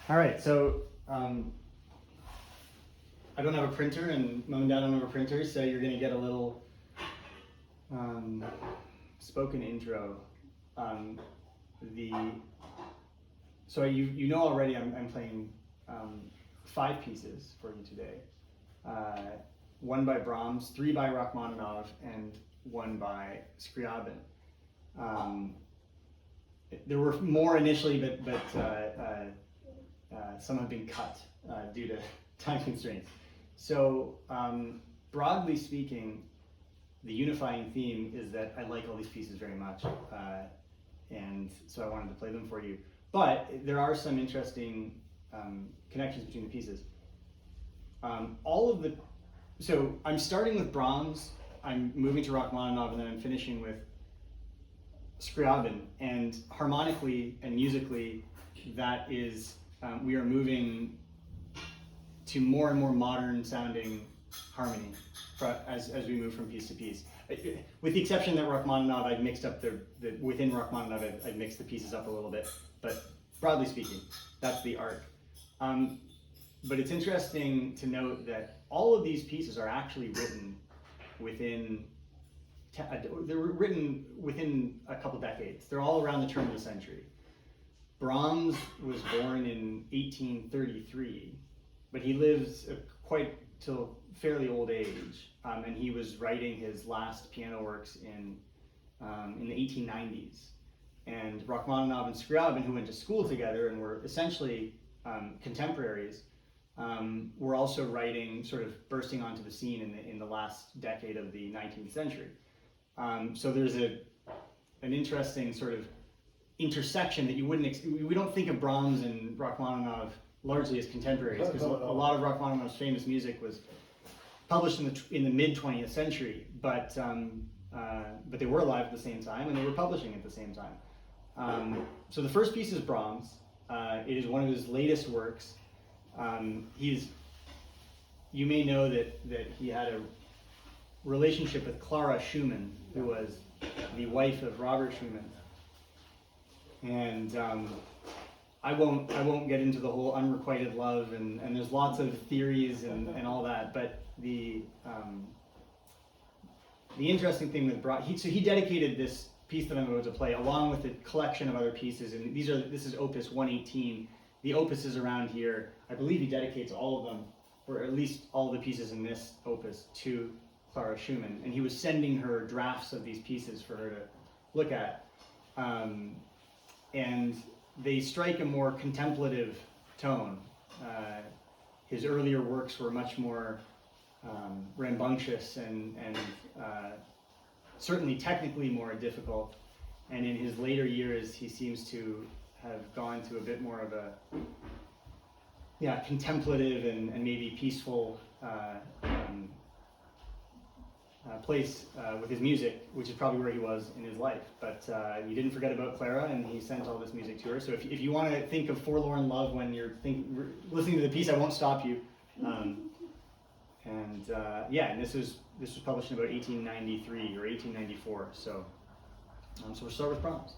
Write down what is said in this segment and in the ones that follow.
All right, so I don't have a printer, and Mom and Dad don't have a printer, so you're going to get a little spoken intro. So you know already I'm playing 5 pieces for you today. 1 by Brahms, 3 by Rachmaninoff, and 1 by Scriabin. There were more initially, but some have been cut due to time constraints. So broadly speaking, the unifying theme is that I like all these pieces very much, and so I wanted to play them for you. But there are some interesting connections between the pieces. So I'm starting with Brahms, I'm moving to Rachmaninoff, and then I'm finishing with Scriabin. And harmonically and musically, that is, we are moving to more and more modern sounding harmony as we move from piece to piece. With the exception that Rachmaninoff, I've mixed up within Rachmaninoff, I've mixed the pieces up a little bit, but broadly speaking, that's the arc. But it's interesting to note that all of these pieces are actually written within a couple decades. They're all around the turn of the century. Brahms was born in 1833, but he lives quite till fairly old age, and he was writing his last piano works in the 1890s. And Rachmaninoff and Scriabin, who went to school together and were essentially contemporaries, were also writing, sort of bursting onto the scene in the last decade of the 19th century. So there's an interesting sort of intersection that we don't think of Brahms and Rachmaninoff largely as contemporaries, because a lot of Rachmaninoff's famous music was published in the mid 20th century, but they were alive at the same time and they were publishing at the same time. So the first piece is Brahms. It is one of his latest works. You may know that he had a relationship with Clara Schumann, who was the wife of Robert Schumann. And I won't get into the whole unrequited love, and there's lots of theories and all that, but the interesting thing with Brahms, he dedicated this piece that I'm going to play along with a collection of other pieces, and this is Opus 118. The opuses around here, I believe he dedicates all of them, or at least all of the pieces in this opus, to Clara Schumann, and he was sending her drafts of these pieces for her to look at. And they strike a more contemplative tone. His earlier works were much more rambunctious and certainly technically more difficult. And in his later years, he seems to have gone to a bit more of a contemplative and maybe peaceful place with his music, which is probably where he was in his life. But he didn't forget about Clara, and he sent all this music to her. So if you want to think of forlorn love when you're listening to the piece, I won't stop you. And this was published in about 1893 or 1894. So we'll start with Brahms.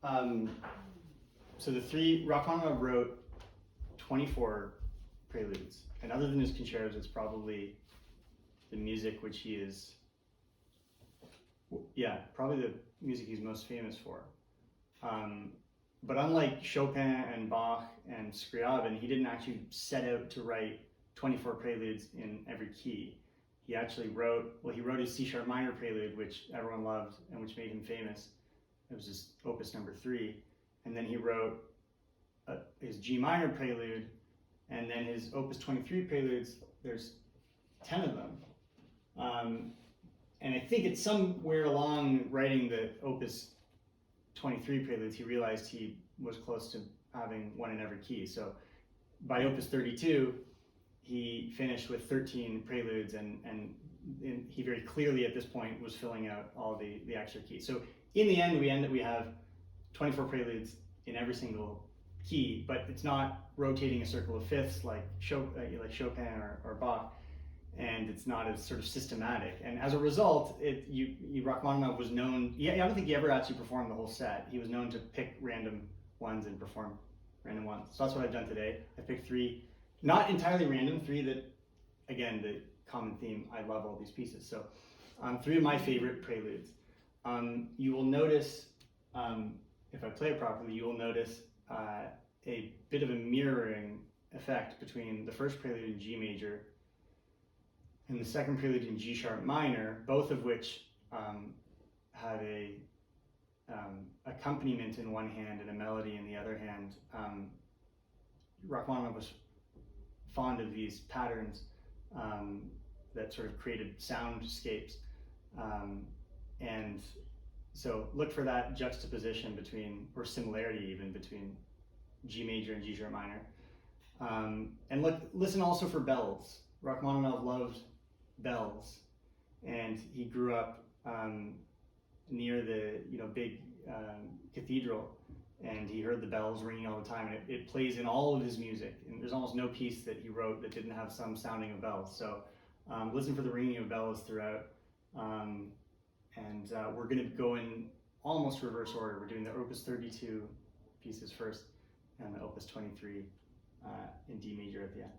So Rachmaninoff wrote 24 preludes, and other than his concertos, it's probably the music which he is, probably the music he's most famous for. But unlike Chopin and Bach and Scriabin, he didn't actually set out to write 24 preludes in every key. He actually wrote his C-sharp minor prelude, which everyone loved and which made him famous. It was his opus number 3. And then he wrote his G minor prelude, and then his opus 23 preludes, there's 10 of them. And I think it's somewhere along writing the opus 23 preludes, he realized he was close to having one in every key. So by opus 32, he finished with 13 preludes, and he very clearly at this point was filling out all the extra keys. So in the end, we have 24 preludes in every single key, but it's not rotating a circle of fifths like Chopin or Bach, and it's not as sort of systematic. And as a result, Rachmaninoff was known, I don't think he ever actually performed the whole set. He was known to pick random ones and perform random ones. So that's what I've done today. I picked 3, not entirely random, 3 that, again, the common theme, I love all these pieces. So 3 of my favorite preludes. You will notice, if I play it properly, you will notice a bit of a mirroring effect between the first prelude in G major and the second prelude in G sharp minor, both of which have a accompaniment in one hand and a melody in the other hand. Rachmaninoff was fond of these patterns that sort of created soundscapes, and so look for that juxtaposition between, or similarity even, between G major and G sharp minor. And listen also for bells. Rachmaninoff loved bells, and he grew up near the big cathedral, and he heard the bells ringing all the time, and it plays in all of his music, and there's almost no piece that he wrote that didn't have some sounding of bells. So listen for the ringing of bells throughout, and we're going to go in almost reverse order. We're doing the opus 32 pieces first, and the opus 23 in D major at the end.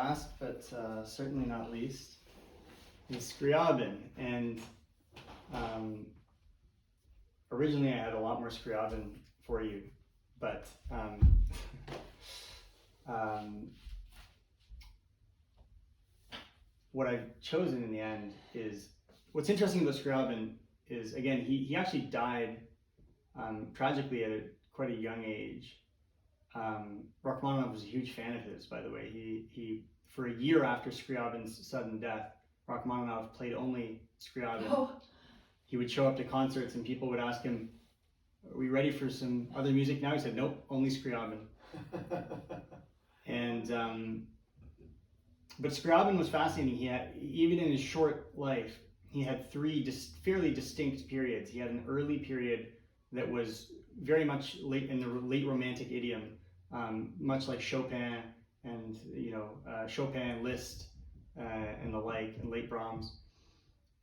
last, but certainly not least, is Scriabin. And originally I had a lot more Scriabin for you, but what I've chosen in the end is, what's interesting about Scriabin is, again, he actually died tragically at quite a young age. Rachmaninoff was a huge fan of his, by the way. He for a year after Scriabin's sudden death, Rachmaninoff played only Scriabin. Oh. He would show up to concerts and people would ask him, "Are we ready for some other music now?" He said, "Nope, only Scriabin." And but Scriabin was fascinating. He had, even in his short life, he had three fairly distinct periods. He had an early period that was very much late in the late Romantic idiom, much like Chopin and Chopin, Liszt, and the like, and late Brahms.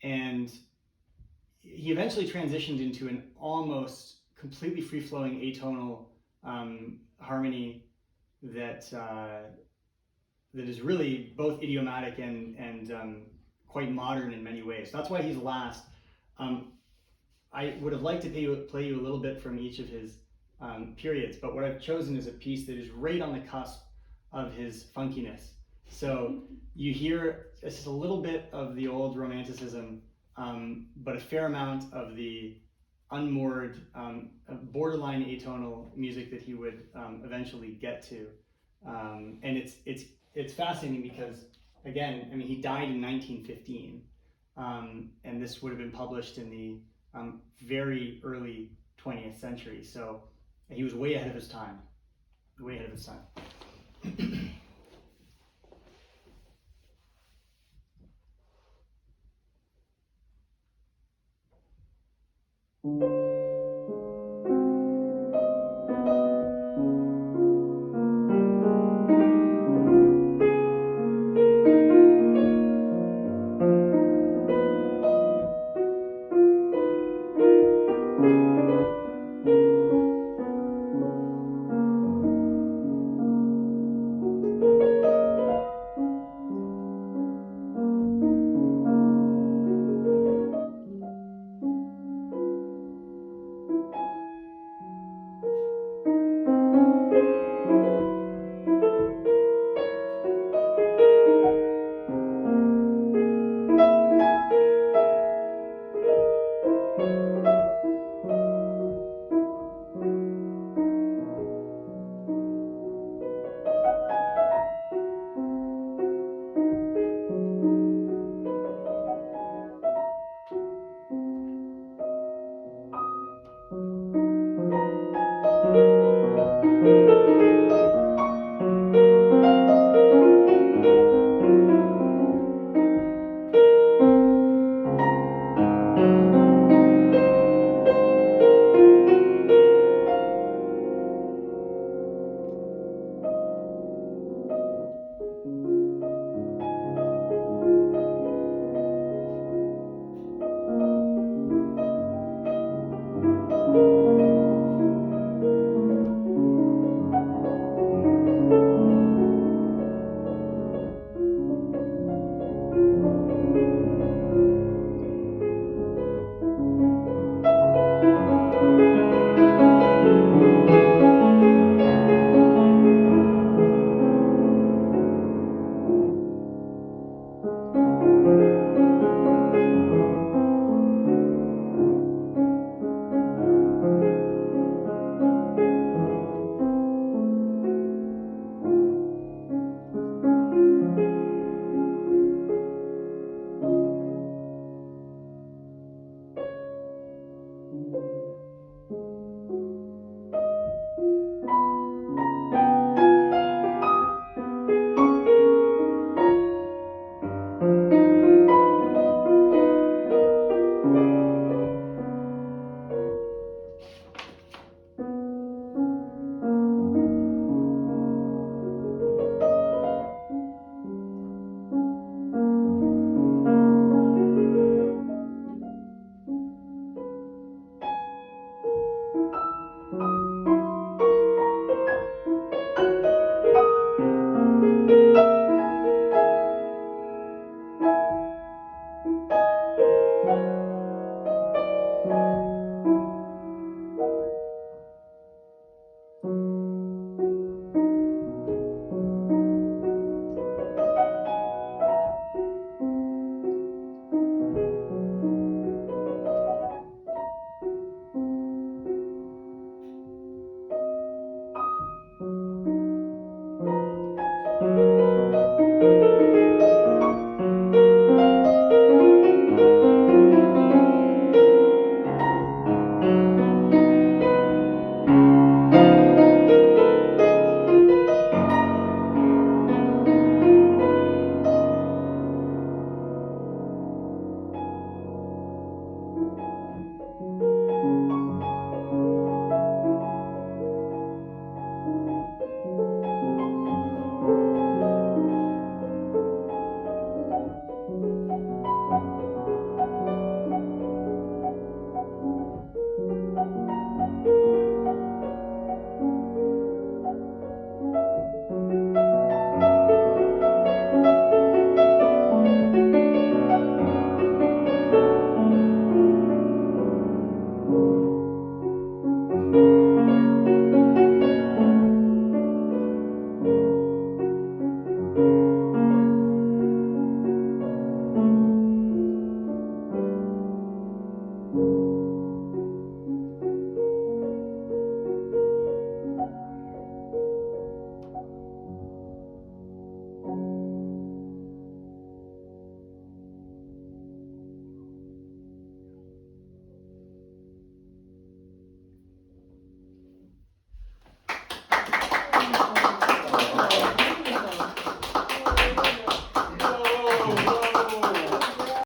And he eventually transitioned into an almost completely free-flowing atonal harmony that is really both idiomatic and quite modern in many ways. That's why he's last. I would have liked to play you a little bit from each of his periods, but what I've chosen is a piece that is right on the cusp of his funkiness. So you hear just a little bit of the old Romanticism, but a fair amount of the unmoored, borderline atonal music that he would eventually get to. And it's fascinating because, again, I mean, he died in 1915, and this would have been published in the very early 20th century. So he was way ahead of his time, way ahead of his time.